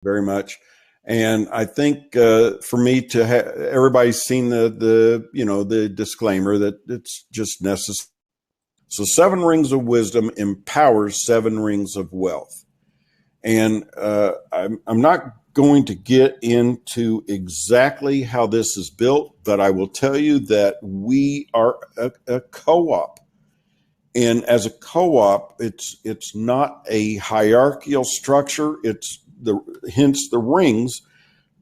very much. And I think for me to everybody's seen the disclaimer that it's just necessary. So 7 rings of wisdom empowers 7 rings of wealth. And I'm not going to get into exactly how this is built, but I will tell you that we are a co-op. And as a co-op, it's not a hierarchical structure. It's hence the rings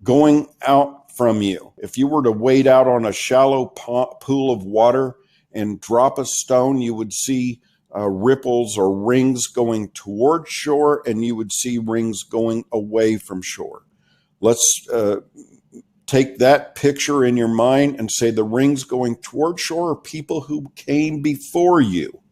going out from you. If you were to wade out on a shallow pool of water and drop a stone, you would see ripples or rings going toward shore, and you would see rings going away from shore. Let's take that picture in your mind and say the rings going toward shore are people who came before you.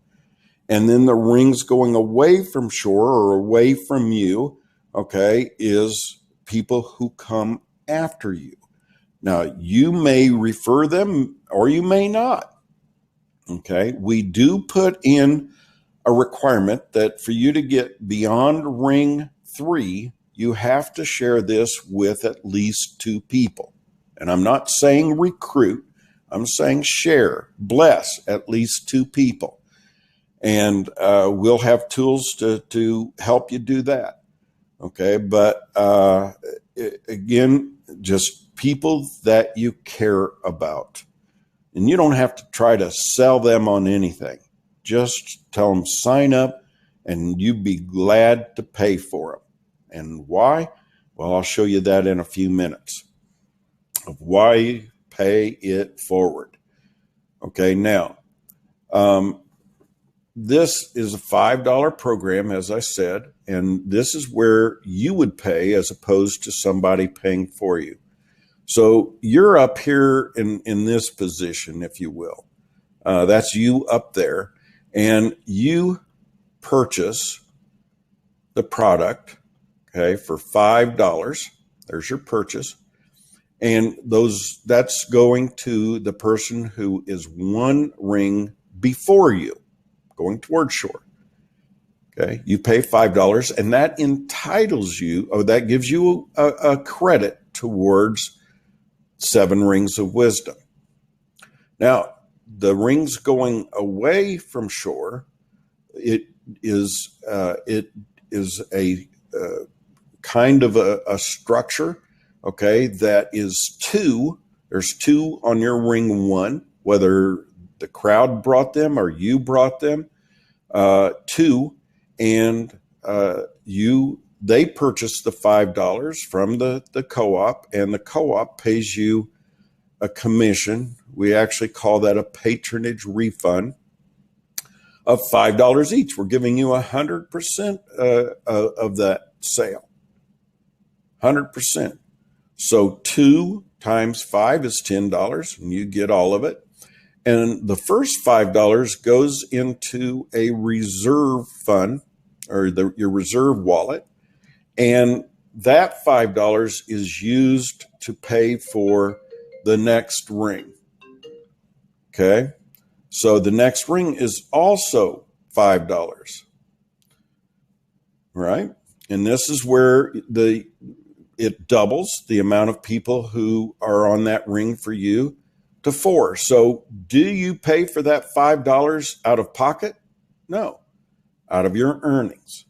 And then the rings going away from shore or away from you, okay, is people who come after you. Now, you may refer them or you may not. Okay, we do put in a requirement that for you to get beyond ring 3, you have to share this with at least 2 people. And I'm not saying recruit, I'm saying share, bless at least 2 people. And we'll have tools to help you do that. Okay, but again, just people that you care about. And you don't have to try to sell them on anything. Just tell them sign up and you'd be glad to pay for them. And why? Well, I'll show you that in a few minutes of why you pay it forward. Okay, now, this is a $5 program, as I said, and this is where you would pay as opposed to somebody paying for you. So you're up here in this position, if you will. That's you up there. And you purchase the product, okay, for $5. There's your purchase. And that's going to the person who is 1 ring before you, going towards shore. Okay, you pay $5, and that entitles you, or that gives you a credit towards 7 rings of wisdom. Now, the rings going away from shore, it is a kind of a structure, okay, that is 2. There's 2 on your ring 1, whether the crowd brought them or you brought them, 2, and they purchase the $5 from the co-op, and the co-op pays you a commission. We actually call that a patronage refund of $5 each. We're giving you 100% of that sale, 100%. So 2 times 5 is $10, and you get all of it. And the first $5 goes into a reserve fund, or your reserve wallet. And that $5 is used to pay for the next ring. Okay. So the next ring is also $5. Right. And this is where it doubles the amount of people who are on that ring for you to 4. So do you pay for that $5 out of pocket? No, out of your earnings.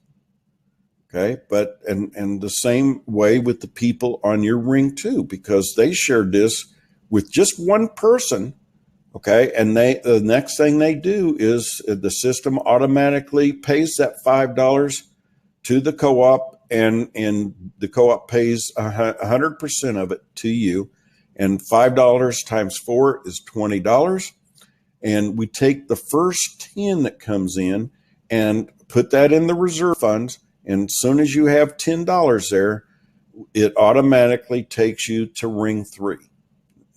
Okay, but and the same way with the people on your ring too, because they shared this with just one person. Okay, and the next thing they do is the system automatically pays that $5 to the co-op, and the co-op pays 100% of it to you. And $5 times 4 is $20. And we take the first 10 that comes in and put that in the reserve funds. And as soon as you have $10 there, it automatically takes you to ring 3.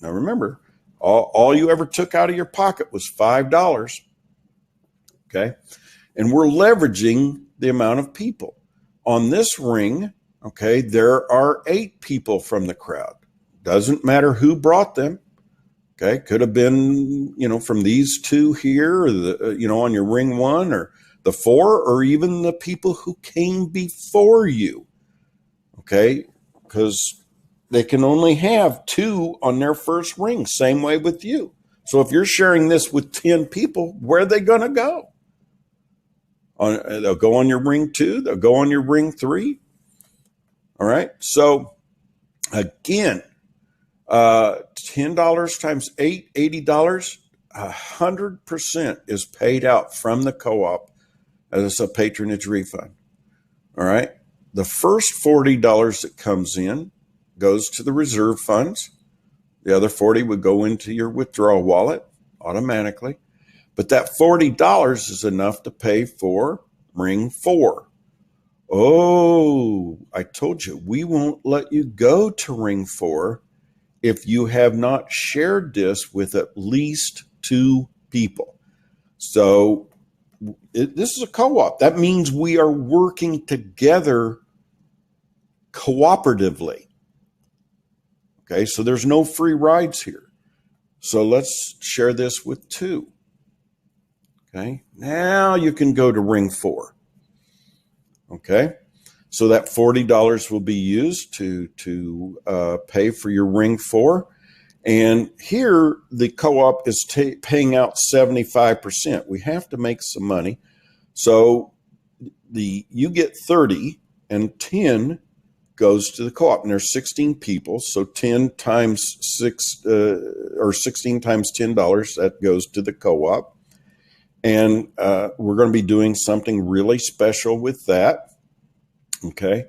Now remember, all you ever took out of your pocket was $5. Okay. And we're leveraging the amount of people. On this ring, okay, there are 8 people from the crowd. Doesn't matter who brought them. Okay, could have been, from these 2 here, or on your ring 1, or the 4, or even the people who came before you. okay? Because they can only have 2 on their first ring. Same way with you. So if you're sharing this with 10 people, where are they going to go? They'll go on your ring 2. They'll go on your ring 3. All right. So again, $10 times 8, $80, 100% is paid out from the co-op as a patronage refund. All right. The first $40 that comes in goes to the reserve funds. The other 40 would go into your withdrawal wallet automatically. But that $40 is enough to pay for ring 4. Oh, I told you, we won't let you go to ring 4 if you have not shared this with at least 2 people. So this is a co-op. That means we are working together cooperatively. Okay, so there's no free rides here. So let's share this with 2. Okay, now you can go to ring 4. Okay, so that $40 will be used to pay for your ring 4. And here the co-op is paying out 75%. We have to make some money. So you get 30 and 10 goes to the co-op, and there's 16 people. So 10 times 6 or 16 times $10, that goes to the co-op. And we're going to be doing something really special with that. Okay.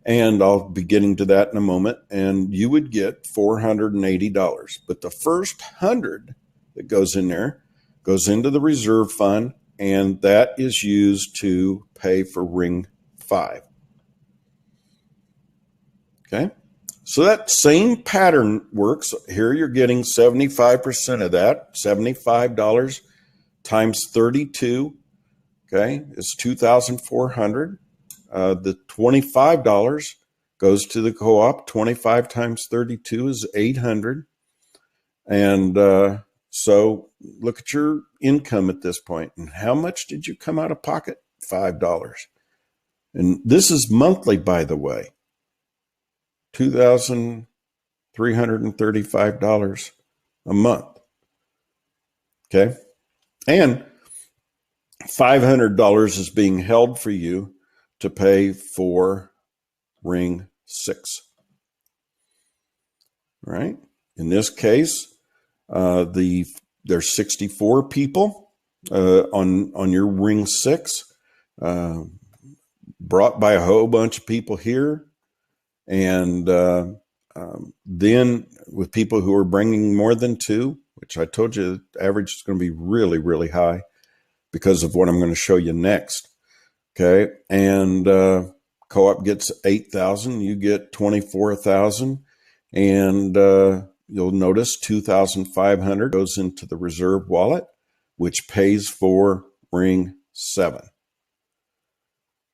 And I'll be getting to that in a moment. And you would get $480. But the first 100 that goes in there goes into the reserve fund, and that is used to pay for ring 5. Okay. So that same pattern works. Here you're getting 75% of that. $75 times 32, okay, is $2,400. The $25 goes to the co-op. 25 times 32 is 800. And so look at your income at this point. And how much did you come out of pocket? $5. And this is monthly, by the way. $2,335 a month. Okay. And $500 is being held for you to pay for ring 6. All right. In this case, there's 64 people on your ring 6, brought by a whole bunch of people here. And then with people who are bringing more than 2, which I told you the average is going to be really, really high because of what I'm going to show you next. Okay. And co-op gets 8,000, you get 24,000. And you'll notice 2,500 goes into the reserve wallet, which pays for ring 7.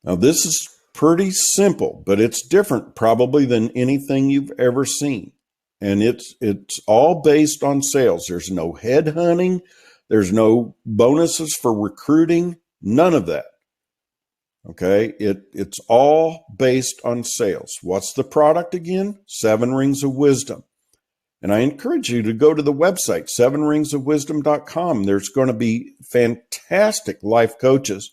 Now this is pretty simple, but it's different probably than anything you've ever seen. And it's all based on sales. There's no headhunting. There's no bonuses for recruiting. None of that. Okay. It's all based on sales. What's the product again? 7 Rings of Wisdom. And I encourage you to go to the website, 7ringsofwisdom.com. There's going to be fantastic life coaches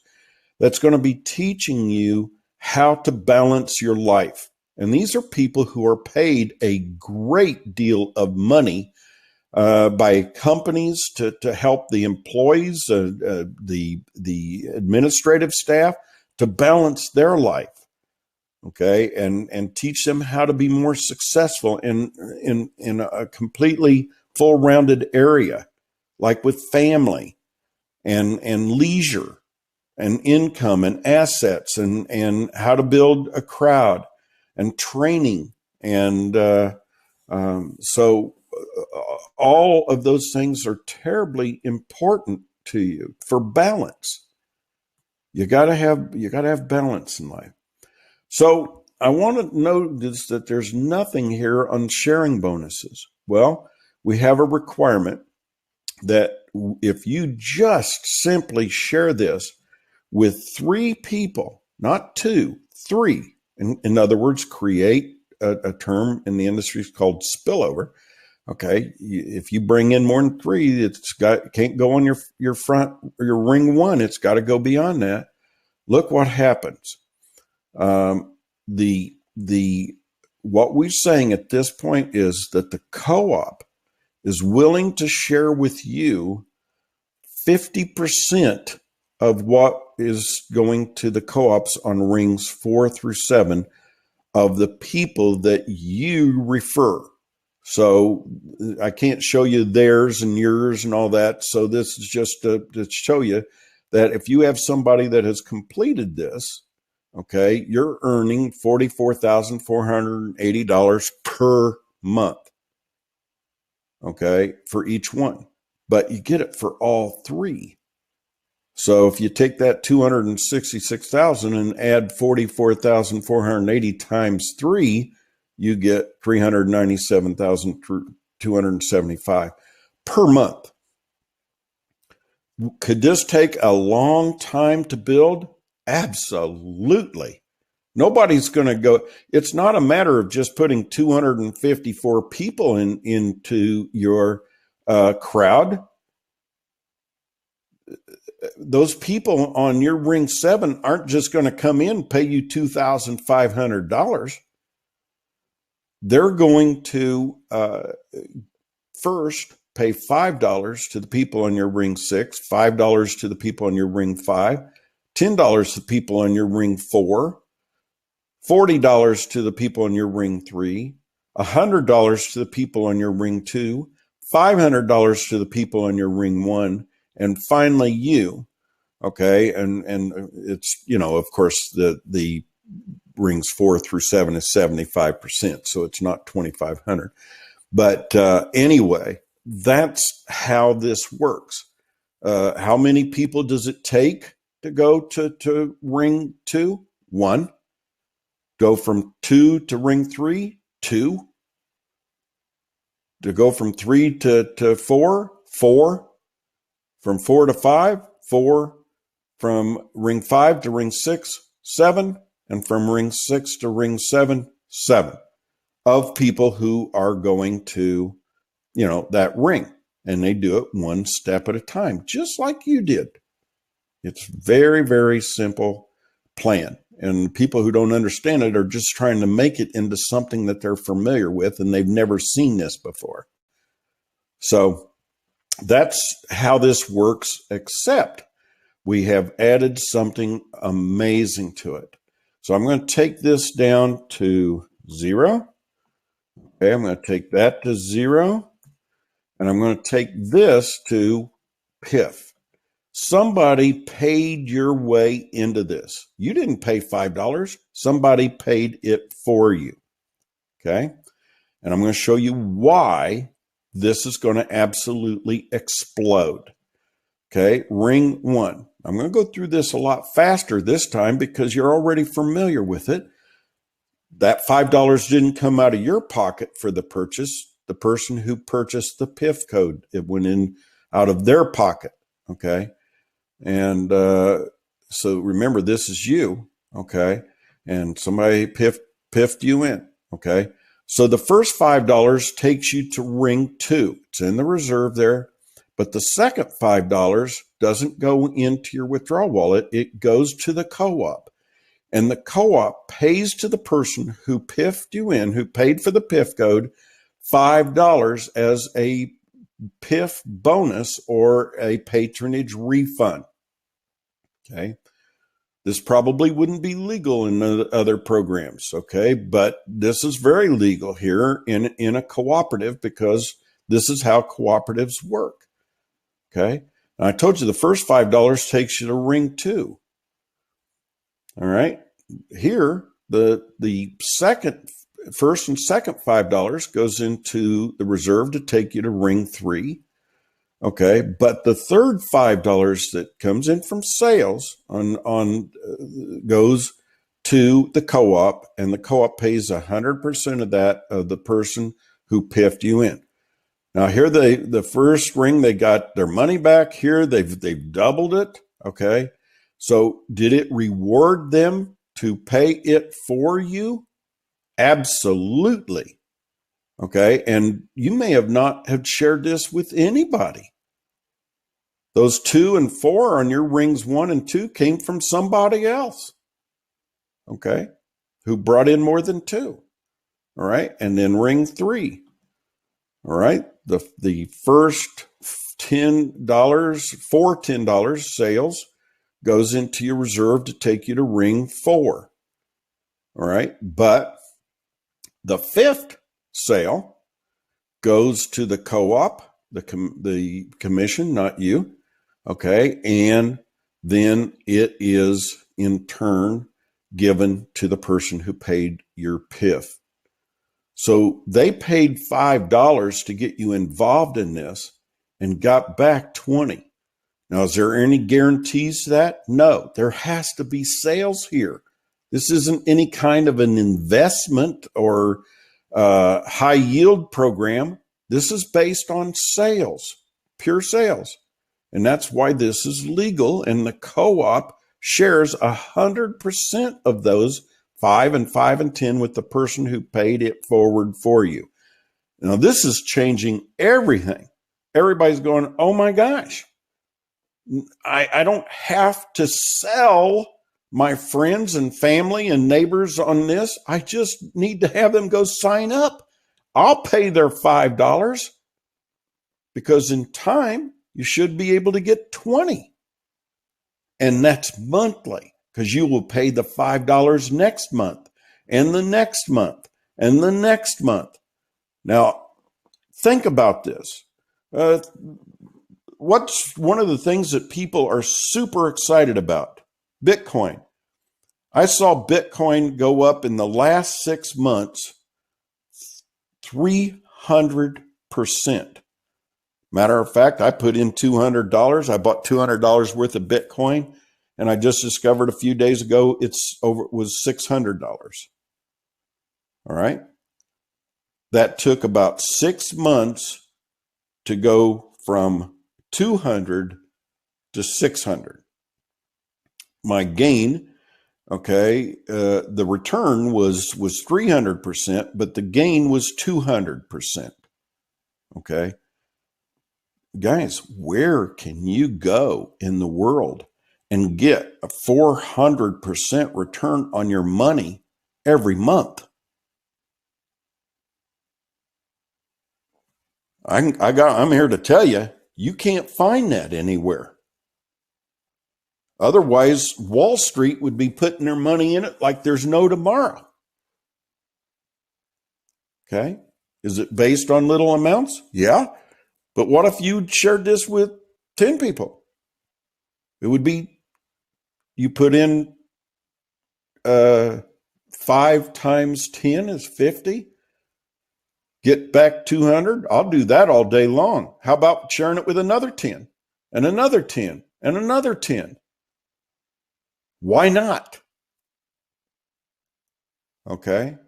that's going to be teaching you how to balance your life. And these are people who are paid a great deal of money by companies to help the employees, the administrative staff to balance their life. Okay, and teach them how to be more successful in a completely full-rounded area, like with family and leisure and income and assets and how to build a crowd and training. And so all of those things are terribly important to you for balance. You gotta have balance in life. So I want to notice that there's nothing here on sharing bonuses. Well, we have a requirement that if you just simply share this with 3 people, not 2, 3, In other words, create a term in the industry called spillover. Okay, if you bring in more than 3, can't go on your front or your ring 1. It's got to go beyond that. Look what happens. What we're saying at this point is that the co-op is willing to share with you 50% of what is going to the co-ops on rings 4 through 7 of the people that you refer. So I can't show you theirs and yours and all that. So this is just to show you that if you have somebody that has completed this, okay, you're earning $44,480 per month, okay, for each one. But you get it for all 3. So if you take that 266,000 and add 44,480 times 3, you get 397,275 per month. Could this take a long time to build? Absolutely. Nobody's going to go. It's not a matter of just putting 254 people into your crowd. Those people on your ring 7 aren't just going to come in and pay you $2,500. They're going to first pay $5 to the people on your ring 6, $5 to the people on your ring 5, $10 to the people on your ring 4, $40 to the people on your ring 3, $100 to the people on your ring 2, $500 to the people on your ring 1, and finally you. Okay, and it's, of course, the rings 4 through 7 is 75%, so it's not 2,500. But anyway, that's how this works. How many people does it take to go to ring 2? 1. Go from 2 to ring 3? 2. To go from 3 to 4? 4. From 4 to 5? 4. From ring 5 to ring 6? 7. And from ring 6 to ring 7? 7. Of people who are going to, that ring. And they do it one step at a time, just like you did. It's very, very simple plan. And people who don't understand it are just trying to make it into something that they're familiar with, and they've never seen this before. So that's how this works, except we have added something amazing to it. So I'm going to take this down to 0. Okay, I'm going to take that to 0. And I'm going to take this to PIF. Somebody paid your way into this. You didn't pay $5. Somebody paid it for you. Okay? And I'm going to show you why this is going to absolutely explode. Okay? Ring 1. I'm going to go through this a lot faster this time because you're already familiar with it. That $5 didn't come out of your pocket for the purchase. The person who purchased the PIF code, it went in out of their pocket. Okay? And so remember, this is you, okay? And somebody piffed you in, okay? So the first $5 takes you to ring 2. It's in the reserve there. But the second $5 doesn't go into your withdrawal wallet. It goes to the co-op. And the co-op pays to the person who piffed you in, who paid for the PIF code, $5 as a PIF bonus or a patronage refund. Okay. This probably wouldn't be legal in other programs. Okay. But this is very legal here in a cooperative because this is how cooperatives work. Okay. And I told you the first $5 takes you to ring 2. All right. Here, the first and second $5 goes into the reserve to take you to ring 3. Okay, but the third $5 that comes in from sales goes to the co-op, and the co-op pays 100% of that of the person who piffed you in. Now here the first ring, they got their money back. Here they've doubled it. Okay, so did it reward them to pay it for you? Absolutely. Okay. And you may have not have shared this with anybody. Those 2 and 4 on your rings 1 and 2 came from somebody else. Okay. Who brought in more than 2. All right. And then ring 3. All right. The first $10 sales goes into your reserve to take you to ring 4. All right. But the 5th sale goes to the co-op, the commission, not you. Okay. And then it is in turn given to the person who paid your PIF. So they paid $5 to get you involved in this and got back 20. Now, is there any guarantees to that? No, there has to be sales here. This isn't any kind of an investment or high yield program. This is based on sales, pure sales. And that's why this is legal. And the co-op shares 100% of those 5 and 5 and 10 with the person who paid it forward for you. Now, this is changing everything. Everybody's going, oh my gosh, I don't have to sell my friends and family and neighbors on this. I just need to have them go sign up. I'll pay their $5 because in time, you should be able to get 20. And that's monthly because you will pay the $5 next month and the next month and the next month. Now, think about this. What's one of the things that people are super excited about? Bitcoin. I saw Bitcoin go up in the last 6 months 300%. Matter of fact, I put in $200. I bought $200 worth of Bitcoin, and I just discovered a few days ago it was $600. All right. That took about 6 months to go from 200 to 600. My gain, okay, the return was 300%, but the gain was 200%. Okay. Guys, where can you go in the world and get a 400% return on your money every month? I'm here to tell you, you can't find that anywhere. Otherwise, Wall Street would be putting their money in it like there's no tomorrow. Okay. Is it based on little amounts? Yeah. But what if you shared this with 10 people? It would be, you put in 5 times 10 is 50. Get back 200. I'll do that all day long. How about sharing it with another 10 and another 10 and another 10? Why not? Okay.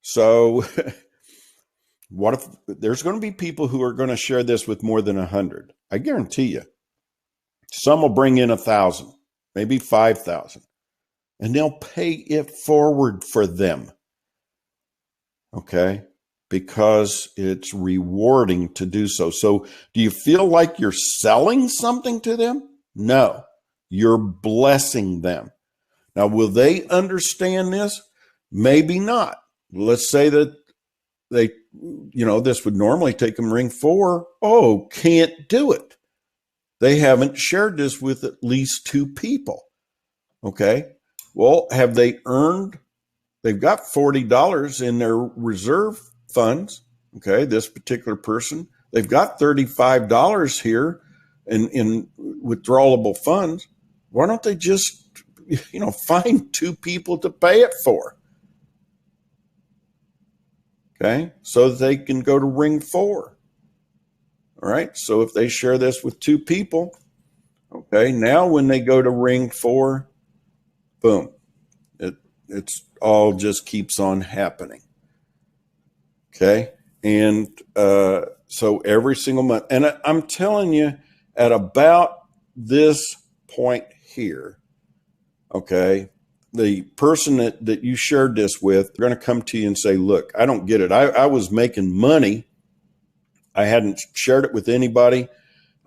So what if there's going to be people who are going to share this with more than 100? I guarantee you. Some will bring in 1,000, maybe 5,000, and they'll pay it forward for them. Okay. Because it's rewarding to do so. So do you feel like you're selling something to them? No, you're blessing them. Now, will they understand this? Maybe not. Let's say that they, this would normally take them ring 4. Oh, can't do it. They haven't shared this with at least 2 people. Okay. Well, have they earned? They've got $40 in their reserve funds. Okay. This particular person, they've got $35 here in withdrawable funds. Why don't they just, find 2 people to pay it for? Okay. So that they can go to ring 4. All right. So if they share this with 2 people, okay, now when they go to ring 4, boom, it's all just keeps on happening. Okay. And so every single month, and I'm telling you, at about this point here, okay, the person that you shared this with, they're going to come to you and say, look, I don't get it. I was making money. I hadn't shared it with anybody.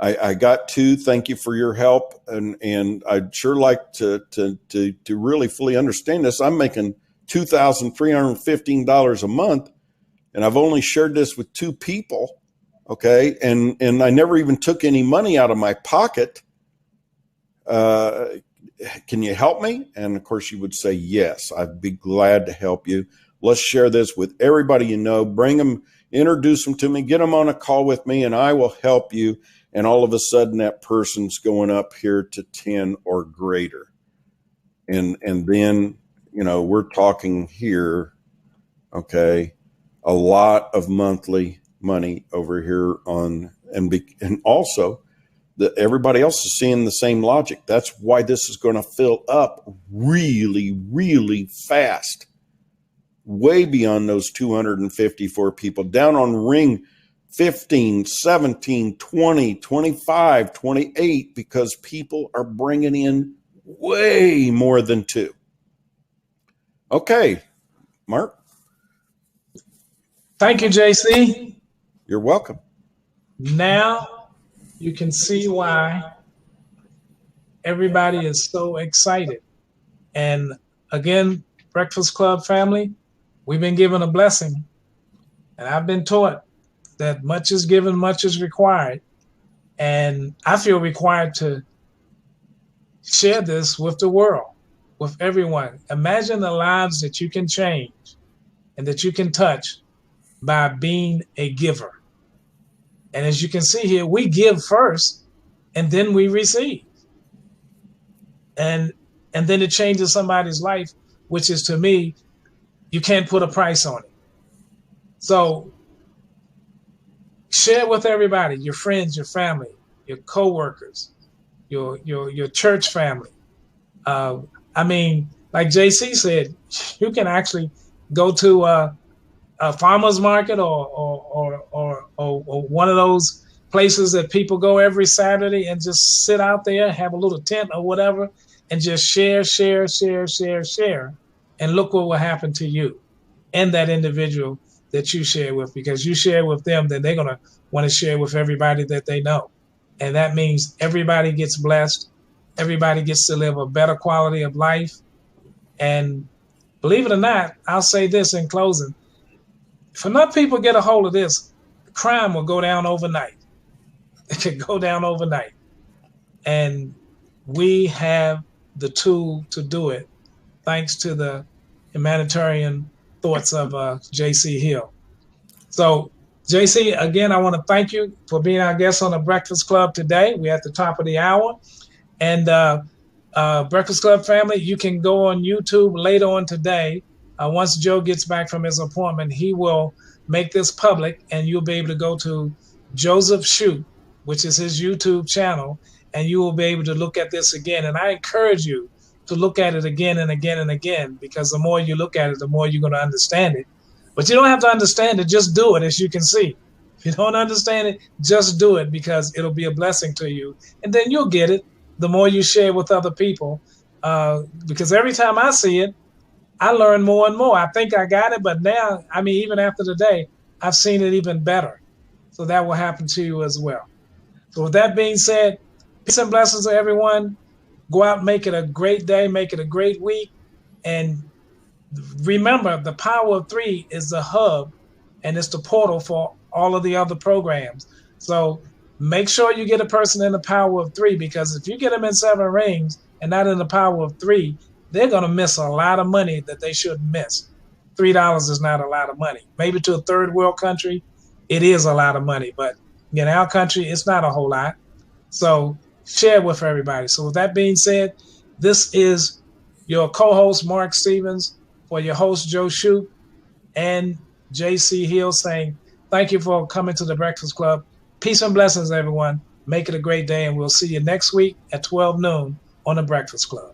I got to. Thank you for your help. And I'd sure like to really fully understand this. I'm making $2,315 a month, and I've only shared this with 2 people. Okay. And I never even took any money out of my pocket. Can you help me? And of course you would say, yes, I'd be glad to help you. Let's share this with everybody you know, bring them, introduce them to me, get them on a call with me, and I will help you. And all of a sudden that person's going up here to 10 or greater. And then, we're talking here, okay, a lot of monthly money over here and also that everybody else is seeing the same logic. That's why this is going to fill up really, really fast, way beyond those 254 people, down on ring 15, 17, 20, 25, 28, because people are bringing in way more than 2. Okay, Mark. Thank you, JC. You're welcome. Now you can see why everybody is so excited. And again, Breakfast Club family, we've been given a blessing. And I've been taught that much is given, much is required. And I feel required to share this with the world, with everyone. Imagine the lives that you can change and that you can touch by being a giver. And as you can see here, we give first and then we receive. And then it changes somebody's life, which is, to me, you can't put a price on it. So share with everybody, your friends, your family, your coworkers, your church family. Like JC said, you can actually go to a farmer's market or one of those places that people go every Saturday and just sit out there, have a little tent or whatever, and just share, and look what will happen to you and that individual that you share with, because you share with them, then they're going to want to share with everybody that they know. And that means everybody gets blessed. Everybody gets to live a better quality of life. And believe it or not, I'll say this in closing. If enough people get a hold of this, crime will go down overnight. It could go down overnight. And we have the tool to do it, thanks to the humanitarian thoughts of JC Hill. So, JC, again, I want to thank you for being our guest on the Breakfast Club today. We're at the top of the hour. And Breakfast Club family, you can go on YouTube later on today. Once Joe gets back from his appointment, he will make this public, and you'll be able to go to Joseph Shute, which is his YouTube channel, and you will be able to look at this again. And I encourage you to look at it again and again and again, because the more you look at it, the more you're going to understand it. But you don't have to understand it, just do it, as you can see. If you don't understand it, just do it, because it'll be a blessing to you. And then you'll get it the more you share with other people, because every time I see it, I learn more and more. I think I got it, but now, even after today, I've seen it even better. So that will happen to you as well. So with that being said, peace and blessings to everyone. Go out and make it a great day, make it a great week. And remember, the Power of 3 is the hub, and it's the portal for all of the other programs. So make sure you get a person in the Power of 3, because if you get them in 7 rings and not in the Power of 3, they're going to miss a lot of money that they shouldn't miss. $3 is not a lot of money. Maybe to a third world country, it is a lot of money. But in our country, it's not a whole lot. So share with everybody. So with that being said, this is your co-host, Mark Stevens, for your host, Joe Shute, and JC Hill, saying thank you for coming to the Breakfast Club. Peace and blessings, everyone. Make it a great day, and we'll see you next week at 12 noon on the Breakfast Club.